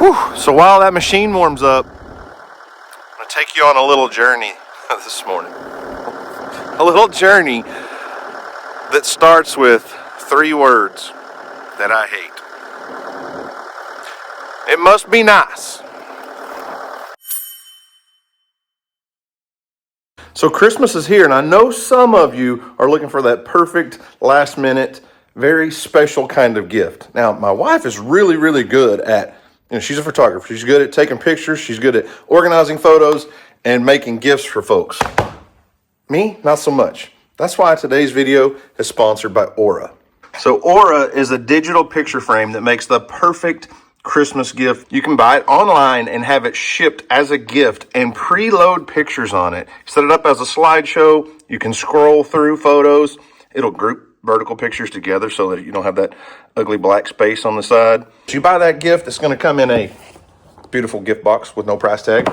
Whew. So while that machine warms up, I'm going to take you on a little journey this morning. A little journey that starts with 3 words that I hate. It must be nice. So Christmas is here, and I know some of you are looking for that perfect last minute, very special kind of gift. Now, my wife is really, really good at, she's a photographer. She's good at taking pictures. She's good at organizing photos and making gifts for folks. Me, not so much. That's why today's video is sponsored by Aura. So Aura is a digital picture frame that makes the perfect Christmas gift. You can buy it online and have it shipped as a gift and preload pictures on it. Set it up as a slideshow. You can scroll through photos. It'll group vertical pictures together so that you don't have that ugly black space on the side. So you buy that gift, it's going to come in a beautiful gift box with no price tag.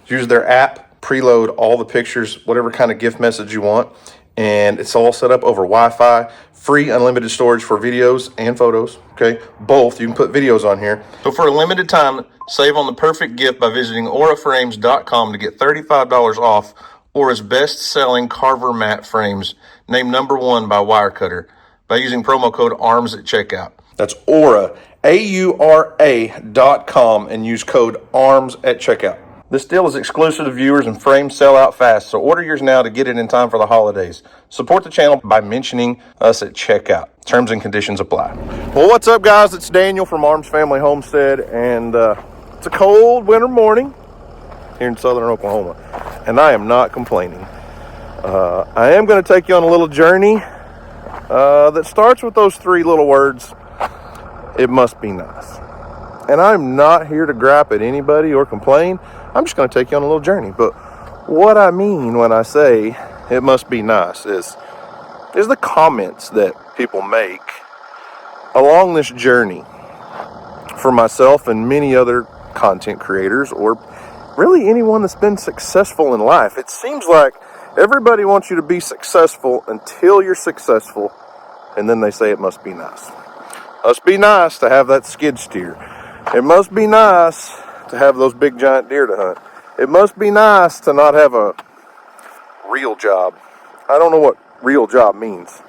Use their app, preload all the pictures, whatever kind of gift message you want. And it's all set up over Wi-Fi, free unlimited storage for videos and photos, okay? Both, you can put videos on here. So for a limited time, save on the perfect gift by visiting auraframes.com to get $35 off Aura's best-selling carver mat frames, named #1 by Wirecutter, by using promo code ARMS at checkout. That's Aura, AURA.com, and use code ARMS at checkout. This deal is exclusive to viewers and frames sell out fast, so order yours now to get it in time for the holidays. Support the channel by mentioning us at checkout. Terms and conditions apply. Well, what's up, guys? It's Daniel from Arms Family Homestead, and it's a cold winter morning here in southern Oklahoma, and I am not complaining. I am going to take you on a little journey that starts with those 3 little words, it must be nice. And I'm not here to gripe at anybody or complain. I'm just going to take you on a little journey. But what I mean when I say it must be nice is the comments that people make along this journey for myself and many other content creators, or really anyone that's been successful in life. It seems like everybody wants you to be successful until you're successful, and then they say it must be nice. Must be nice to have that skid steer. It must be nice to have those big giant deer to hunt. It must be nice to not have a real job. I don't know what real job means.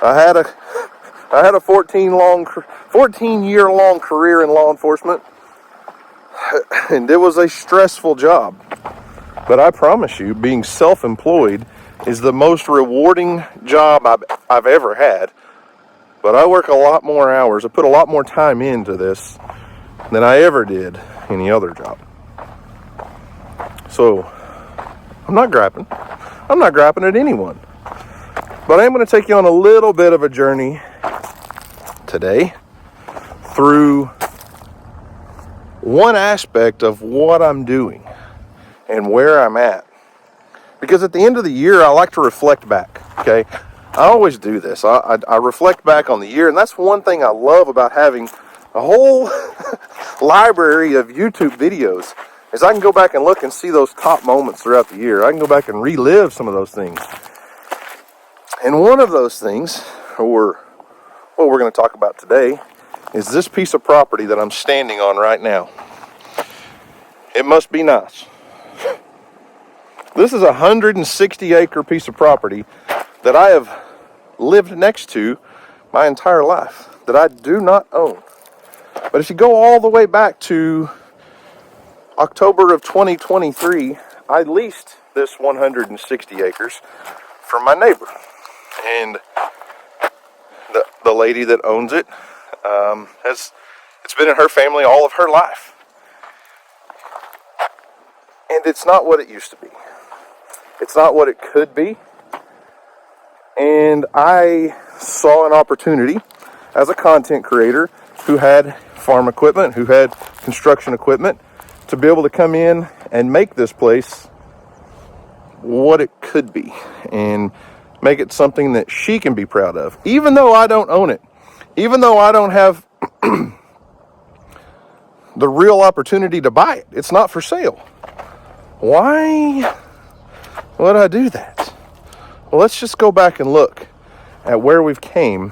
I had a 14-year-long career in law enforcement, and it was a stressful job. But I promise you, being self-employed is the most rewarding job I've ever had. But I work a lot more hours. I put a lot more time into this than I ever did any other job. So, I'm not griping. I'm not griping at anyone. But I am going to take you on a little bit of a journey today through one aspect of what I'm doing and where I'm at. Because at the end of the year, I like to reflect back, okay? I always do this. I reflect back on the year, and that's one thing I love about having a whole library of YouTube videos, is I can go back and look and see those top moments throughout the year. I can go back and relive some of those things. And one of those things, or what we're going to talk about today, is this piece of property that I'm standing on right now. It must be nice. This is a 160-acre piece of property that I have lived next to my entire life, that I do not own. But if you go all the way back to October of 2023, I leased this 160 acres from my neighbor. And the lady that owns it, it's been in her family all of her life. And it's not what it used to be. It's not what it could be. And I saw an opportunity as a content creator who had farm equipment, who had construction equipment, to be able to come in and make this place what it could be and make it something that she can be proud of. Even though I don't own it, even though I don't have the real opportunity to buy it, it's not for sale. Why would I do that? Well, let's just go back and look at where we've came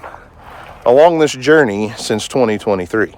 along this journey since 2023.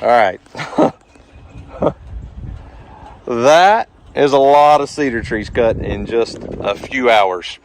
right. That is a lot of cedar trees cut in just a few hours.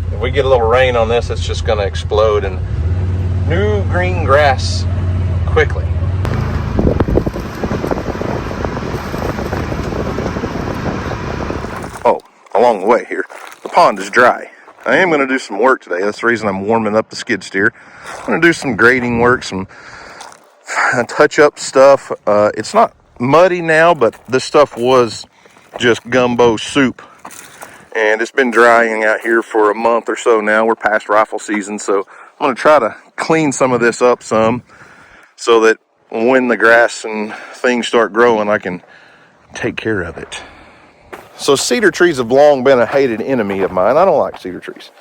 If we get a little rain on this, it's just going to explode in new green grass quickly. Oh, along the way here, the pond is dry. I am going to do some work today. That's the reason I'm warming up the skid steer. I'm going to do some grading work, some touch-up stuff. It's not muddy now, but this stuff was just gumbo soup. And it's been drying out here for a month or so now. We're past rifle season, so I'm going to try to clean some of this up some so that when the grass and things start growing, I can take care of it. So cedar trees have long been a hated enemy of mine. I don't like cedar trees.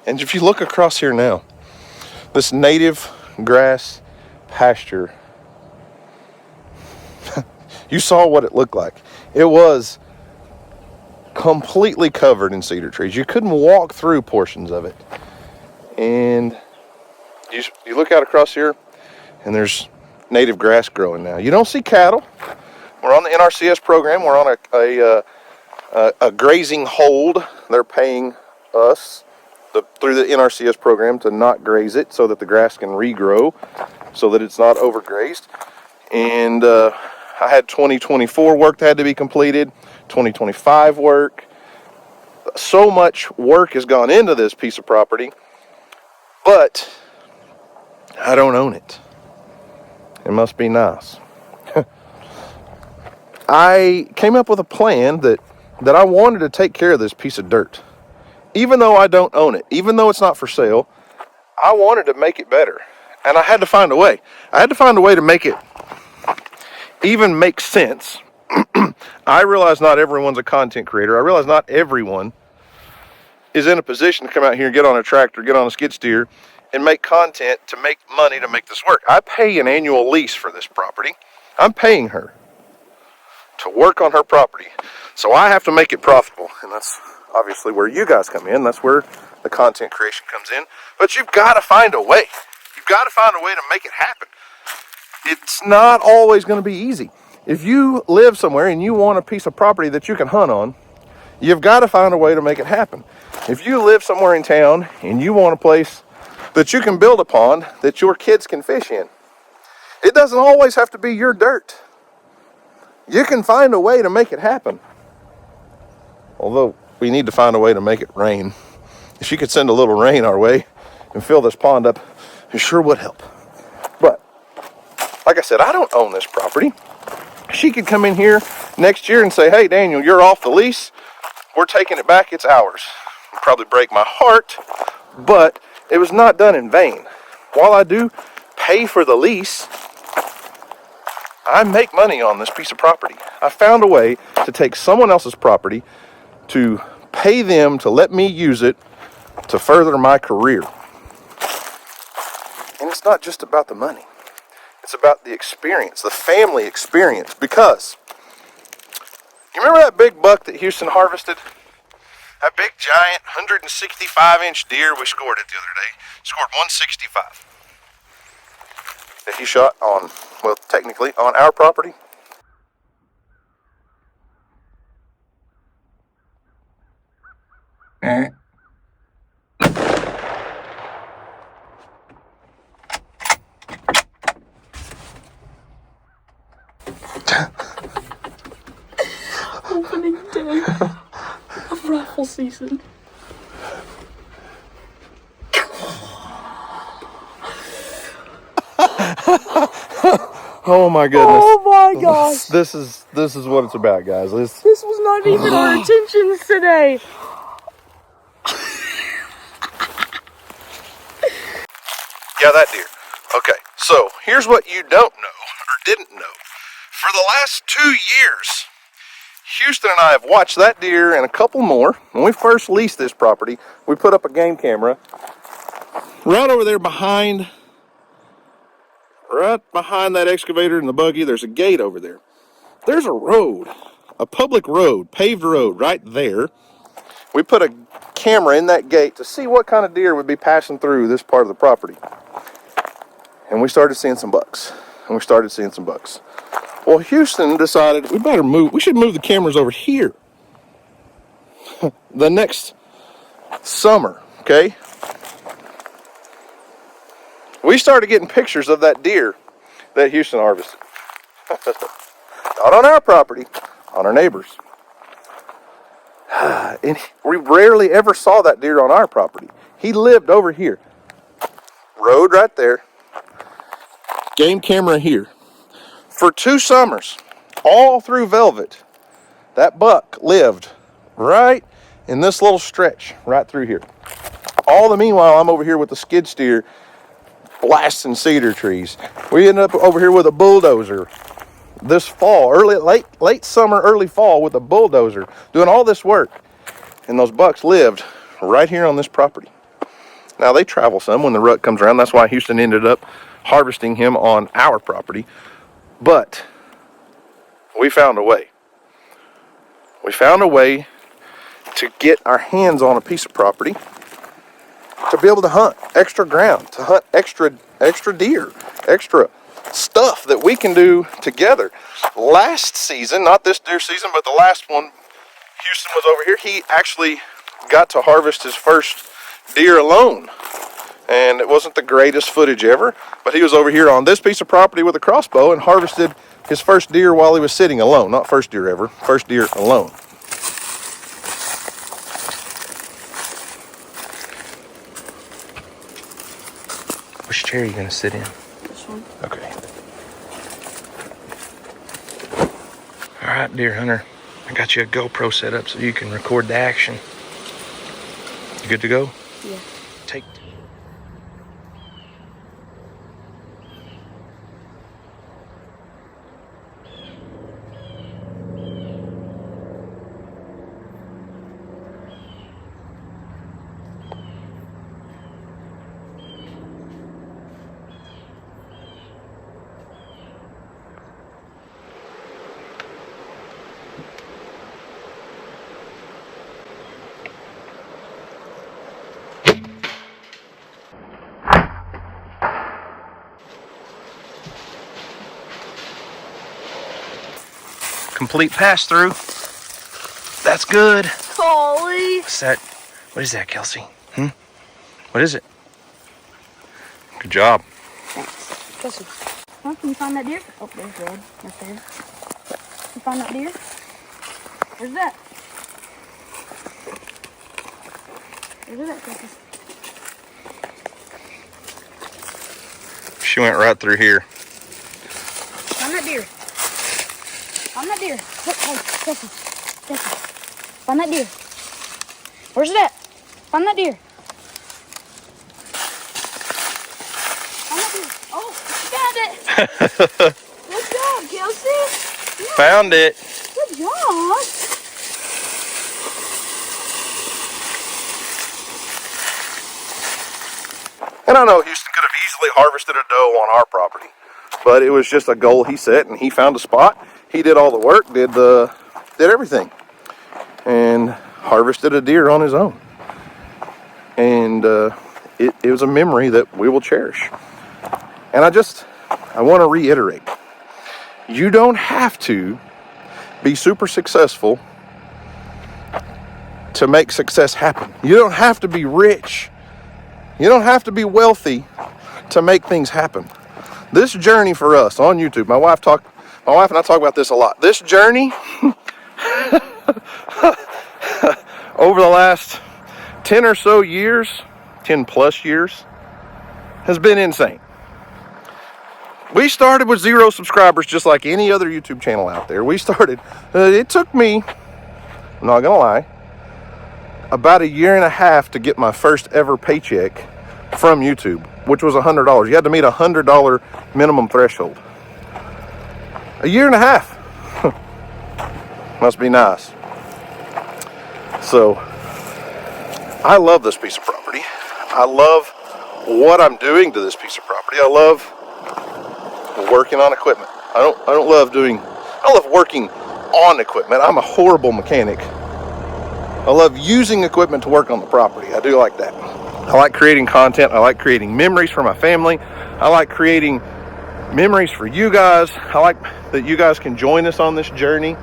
And if you look across here now, this native grass pasture, you saw what it looked like. It was completely covered in cedar trees. You couldn't walk through portions of it. And you look out across here, and there's native grass growing now. You don't see cattle. We're on the NRCS program. We're on a grazing hold. They're paying us through the NRCS program to not graze it so that the grass can regrow, so that it's not overgrazed. And I had 2024 work that had to be completed, 2025 work. So much work has gone into this piece of property, but I don't own it. It must be nice. I came up with a plan that I wanted to take care of this piece of dirt. Even though I don't own it, even though it's not for sale, I wanted to make it better. And I had to find a way. I had to find a way to make it even make sense. I realize not everyone's a content creator. I realize not everyone is in a position to come out here and get on a tractor, get on a skid steer, and make content to make money to make this work. I pay an annual lease for this property. I'm paying her to work on her property. So I have to make it profitable. And that's obviously where you guys come in. That's where the content creation comes in. But you've got to find a way. You've got to find a way to make it happen. It's not always going to be easy. If you live somewhere and you want a piece of property that you can hunt on, you've got to find a way to make it happen. If you live somewhere in town and you want a place that you can build a pond that your kids can fish in, it doesn't always have to be your dirt. You can find a way to make it happen. Although we need to find a way to make it rain. If you could send a little rain our way and fill this pond up, it sure would help. But like I said, I don't own this property. She could come in here next year and say, hey, Daniel, you're off the lease. We're taking it back. It's ours. It'd probably break my heart, but it was not done in vain. While I do pay for the lease, I make money on this piece of property. I found a way to take someone else's property, to pay them to let me use it to further my career. And it's not just about the money. It's about the experience, the family experience. Because, you remember that big buck that Houston harvested? That big giant 165-inch deer we scored it the other day. Scored 165. That he shot on, well, technically on our property. Opening day of rifle season. Oh my goodness. Oh my gosh. This is what it's about, guys. This was not even our intentions today. Yeah, that deer. Okay, so here's what you don't know, or didn't know. For the last 2 years, Houston and I have watched that deer and a couple more. When we first leased this property, we put up a game camera right over there behind that excavator and the buggy. There's a gate over there. There's a road, a public road, paved road right there. We put a camera in that gate to see what kind of deer would be passing through this part of the property. And we started seeing some bucks. Well, Houston decided we should move the cameras over here the next summer, okay? We started getting pictures of that deer that Houston harvested. Not on our property, on our neighbors. And we rarely ever saw that deer on our property. He lived over here. Road right there. Game camera here. For 2 summers, all through Velvet, that buck lived right in this little stretch right through here. All the meanwhile, I'm over here with the skid steer blasting cedar trees. We ended up over here with a bulldozer this fall, late summer, early fall, with a bulldozer doing all this work. And those bucks lived right here on this property. Now they travel some when the rut comes around. That's why Houston ended up harvesting him on our property. But we found a way. We found a way to get our hands on a piece of property to be able to hunt extra ground, to hunt extra deer, extra stuff that we can do together. Last season, not this deer season, but the last one, Houston was over here. He actually got to harvest his first deer alone. And it wasn't the greatest footage ever, but he was over here on this piece of property with a crossbow and harvested his first deer while he was sitting alone. Not first deer ever, first deer alone. Which chair are you going to sit in? This one. Okay. All right, deer hunter. I got you a GoPro set up so you can record the action. You good to go? Yeah. Take. Complete pass through. That's good. Golly. What's that? What is that, Kelsey? What is it? Good job. Kelsey, huh? Can you find that deer? Oh, there's red. Right there. Can you find that deer? Where's that? Where's that, Kelsey? She went right through here. Find that deer. Find that deer. Look, hey, Kelsey. Kelsey. Find that deer. Where's it at? Find that deer. Find that deer. Oh, you found it. Good job, Kelsey. Yeah. Found it. Good job. And I know Houston could have easily harvested a doe on our property, but it was just a goal he set, and he found a spot. He did all the work, did everything, and harvested a deer on his own. And it was a memory that we will cherish. And I want to reiterate, you don't have to be super successful to make success happen. You don't have to be rich. You don't have to be wealthy to make things happen. This journey for us on YouTube, my wife and I talk about this a lot. This journey over the last 10 or so years, 10 plus years, has been insane. We started with 0 subscribers, just like any other YouTube channel out there. It took me, I'm not gonna lie, about a year and a half to get my first ever paycheck from YouTube, which was $100. You had to meet $100 minimum threshold. A year and a half. Must be nice. So, I love this piece of property. I love what I'm doing to this piece of property. I love working on equipment. I don't love working on equipment. I'm a horrible mechanic. I love using equipment to work on the property. I do like that. I like creating content. I like creating memories for my family. I like creating memories for you guys. I like that you guys can join us on this journey.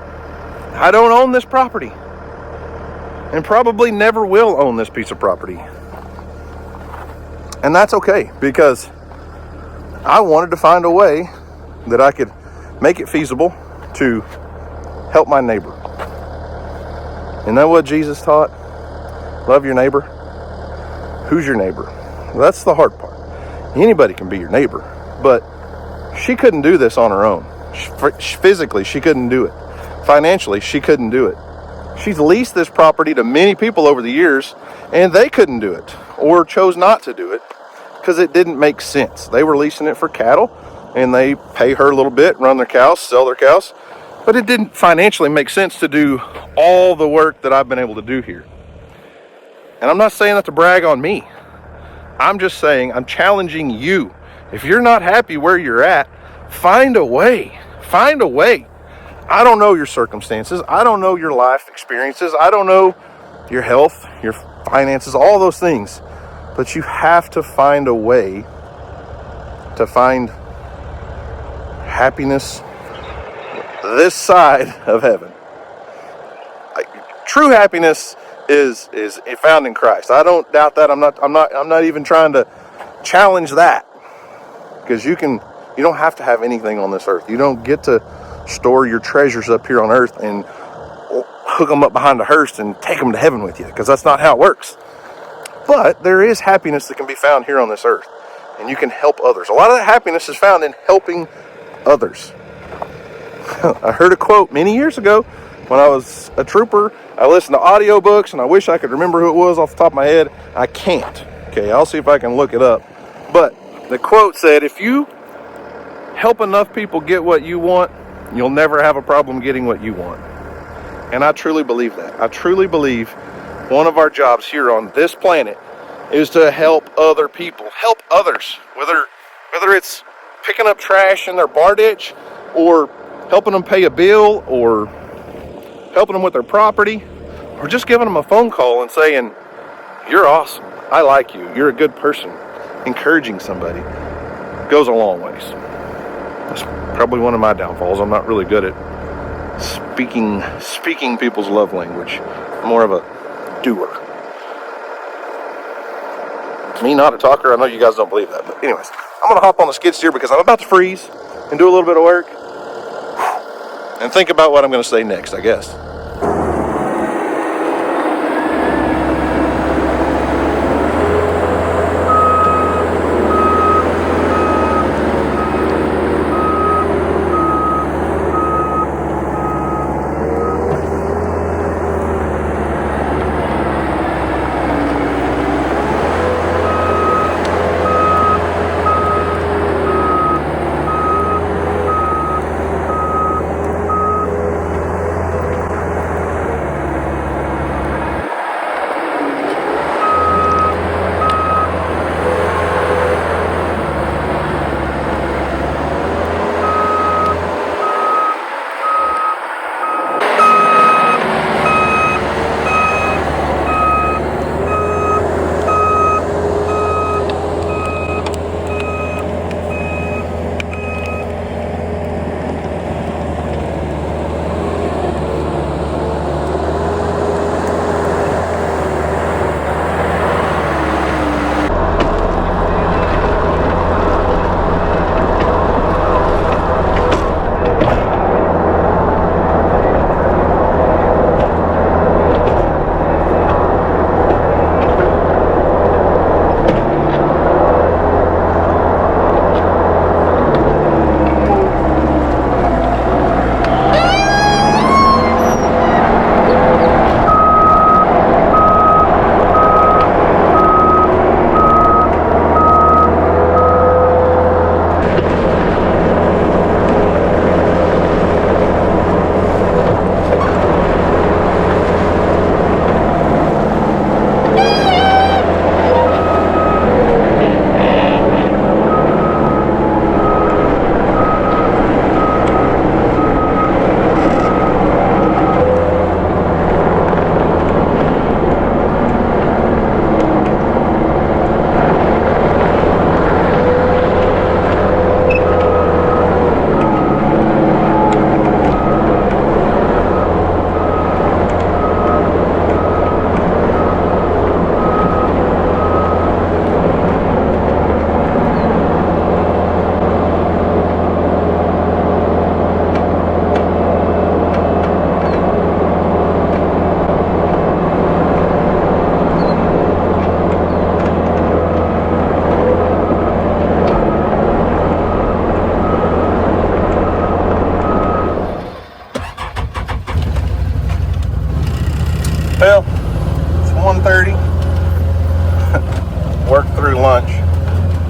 I don't own this property, and probably never will own this piece of property. And that's okay, because I wanted to find a way that I could make it feasible to help my neighbor. Isn't that what Jesus taught? Love your neighbor. Who's your neighbor? That's the hard part. Anybody can be your neighbor, but she couldn't do this on her own. Physically, she couldn't do it. Financially, she couldn't do it. She's leased this property to many people over the years, and they couldn't do it, or chose not to do it, because it didn't make sense. They were leasing it for cattle, and they pay her a little bit, run their cows, sell their cows, but it didn't financially make sense to do all the work that I've been able to do here. And I'm not saying that to brag on me. I'm just saying, I'm challenging you. If you're not happy where you're at, find a way. Find a way. I don't know your circumstances. I don't know your life experiences. I don't know your health, your finances, all those things. But you have to find a way to find happiness this side of heaven. True happiness is found in Christ. I don't doubt that. I'm not even trying to challenge that, because you don't have to have anything on this earth. You don't get to store your treasures up here on earth and hook them up behind a hearse and take them to heaven with you, because that's not how it works. But there is happiness that can be found here on this earth, and you can help others. A lot of that happiness is found in helping others. I heard a quote many years ago when I was a trooper. I listened to audiobooks, and I wish I could remember who it was off the top of my head. I can't. Okay, I'll see if I can look it up. But the quote said, if you help enough people get what you want, you'll never have a problem getting what you want. And I truly believe that. I truly believe one of our jobs here on this planet is to help other people, help others, whether it's picking up trash in their bar ditch, or helping them pay a bill, or helping them with their property, or just giving them a phone call and saying, you're awesome, I like you, you're a good person. Encouraging somebody goes a long ways. That's probably one of my downfalls. I'm not really good at speaking people's love language. I'm more of a doer. Me, not a talker. I know you guys don't believe that, but anyways, I'm gonna hop on the skid steer because I'm about to freeze and do a little bit of work and think about what I'm gonna say next, I guess.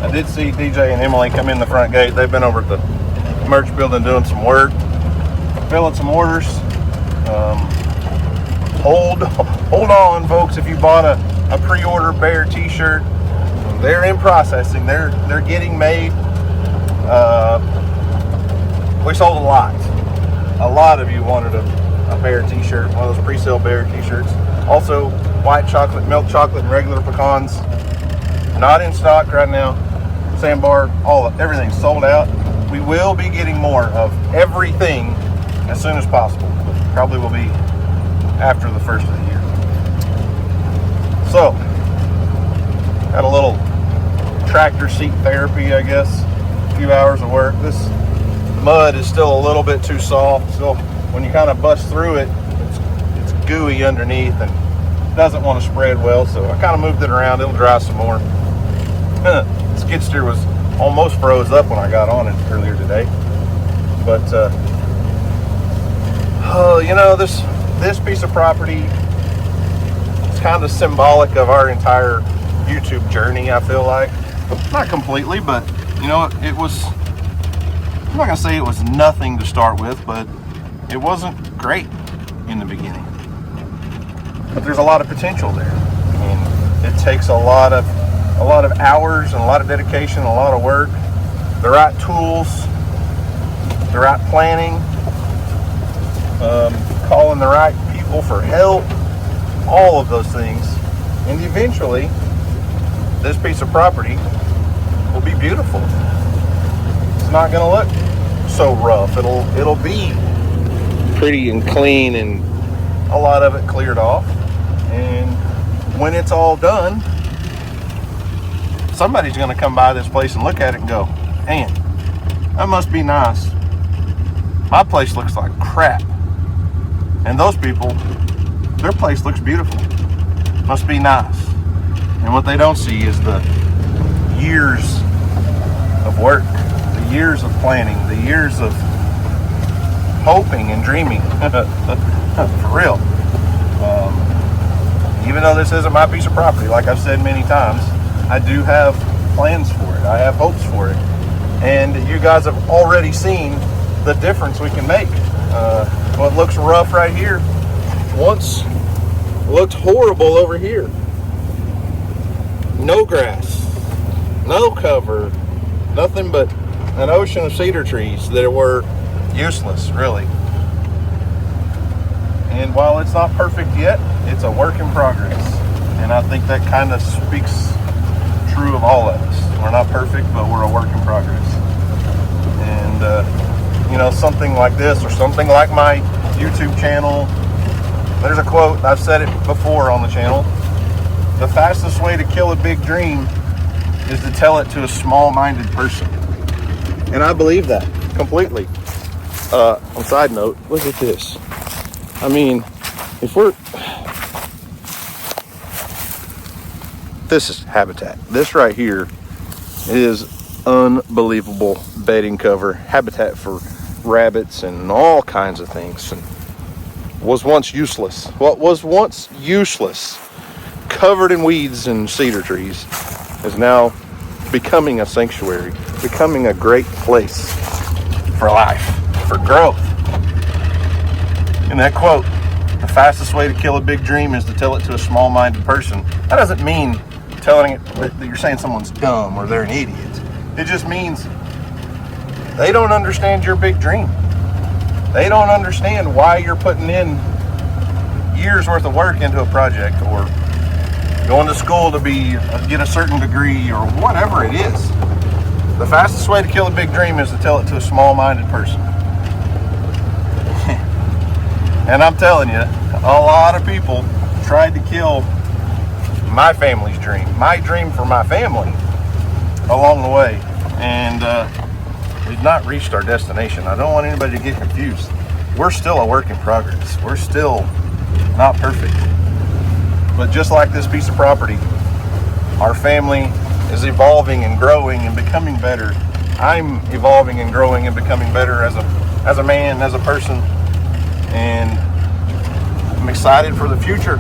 I did see DJ and Emily come in the front gate. They've been over at the merch building doing some work, filling some orders. Hold on, folks. If you bought a pre-order Bear t-shirt, they're in processing. They're getting made. We sold a lot. A lot of you wanted a Bear t-shirt, one of those pre-sale Bear t-shirts. Also, white chocolate, milk chocolate, and regular pecans. Not in stock right now. Sandbar, everything's sold out. We will be getting more of everything as soon as possible. Probably will be after the first of the year. So, got a little tractor seat therapy, I guess. A few hours of work. This mud is still a little bit too soft. So when you kind of bust through it, it's gooey underneath and doesn't want to spread well. So I kind of moved it around. It'll dry some more. Skid steer was almost froze up when I got on it earlier today. But you know, this piece of property is kind of symbolic of our entire YouTube journey, I feel like. Not completely, but you know, it was, I'm not gonna say it was nothing to start with, but it wasn't great in the beginning. But there's a lot of potential there, and it takes a lot of hours and a lot of dedication, a lot of work, the right tools, the right planning, calling the right people for help, all of those things, and eventually this piece of property will be beautiful. It's not going to look so rough. It'll be pretty and clean and a lot of it cleared off. And when it's all done, somebody's going to come by this place and look at it and go, man, that must be nice. My place looks like crap. And those people, their place looks beautiful. Must be nice. And what they don't see is the years of work, the years of planning, the years of hoping and dreaming. For real. Even though this isn't my piece of property, like I've said many times, I do have plans for it. I have hopes for it. And you guys have already seen the difference we can make. What looks rough right here once looked horrible over here. No grass, no cover, nothing but an ocean of cedar trees that were useless, really. And while it's not perfect yet, it's a work in progress. And I think that kind of speaks true of all of us. We're not perfect, but we're a work in progress. And you know, something like this or something like my YouTube channel, there's a quote, I've said it before on the channel: the fastest way to kill a big dream is to tell it to a small-minded person. And I believe that completely. On side note, look at this. I mean, this is habitat. This right here is unbelievable bedding cover, habitat for rabbits and all kinds of things, and was once useless. What was once useless, covered in weeds and cedar trees, is now becoming a sanctuary, becoming a great place for life, for growth. And that quote, the fastest way to kill a big dream is to tell it to a small-minded person. That doesn't mean telling it that you're saying someone's dumb or they're an idiot. It just means they don't understand your big dream. They don't understand why you're putting in years worth of work into a project, or going to school to get a certain degree, or whatever it is. The fastest way to kill a big dream is to tell it to a small-minded person. And I'm telling you, a lot of people tried to kill my family's dream, my dream for my family, along the way. And we've not reached our destination. I don't want anybody to get confused. We're still a work in progress. We're still not perfect. But just like this piece of property, our family is evolving and growing and becoming better. I'm evolving and growing and becoming better as a man, as a person. And I'm excited for the future.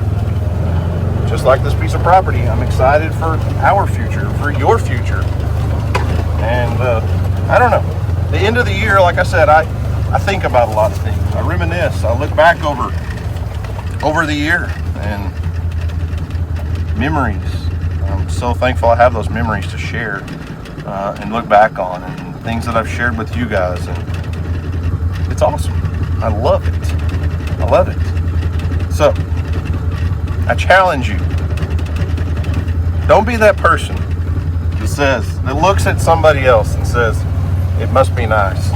Just like this piece of property, I'm excited for our future, for your future. And I don't know. The end of the year, like I said, I think about a lot of things. I reminisce. I look back over the year and memories. I'm so thankful I have those memories to share and look back on, and things that I've shared with you guys. And it's awesome. I love it. I love it. So I challenge you. Don't be that person that looks at somebody else and says, it must be nice.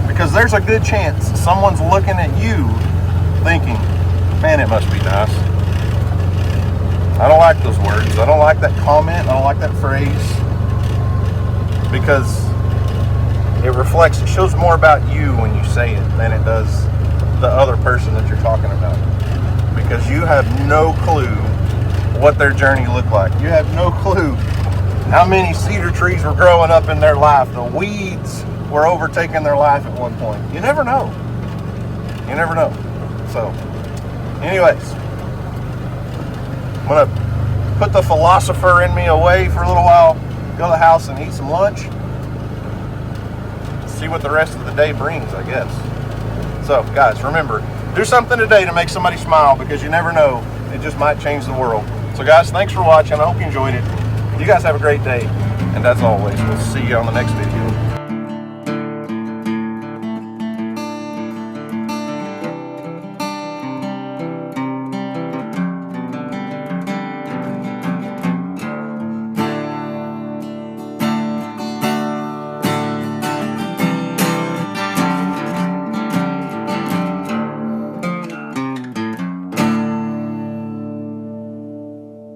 Because there's a good chance someone's looking at you thinking, man, it must be nice. I don't like those words. I don't like that comment. I don't like that phrase. Because it shows more about you when you say it than it does the other person that you're talking about. Because you have no clue what their journey looked like. You have no clue how many cedar trees were growing up in their life. The weeds were overtaking their life at one point. You never know. You never know. So, anyways, I'm going to put the philosopher in me away for a little while, go to the house and eat some lunch, see what the rest of the day brings, I guess. So, guys, remember, do something today to make somebody smile, because you never know. It just might change the world. So, guys, thanks for watching. I hope you enjoyed it. You guys have a great day. And as always, we'll see you on the next video.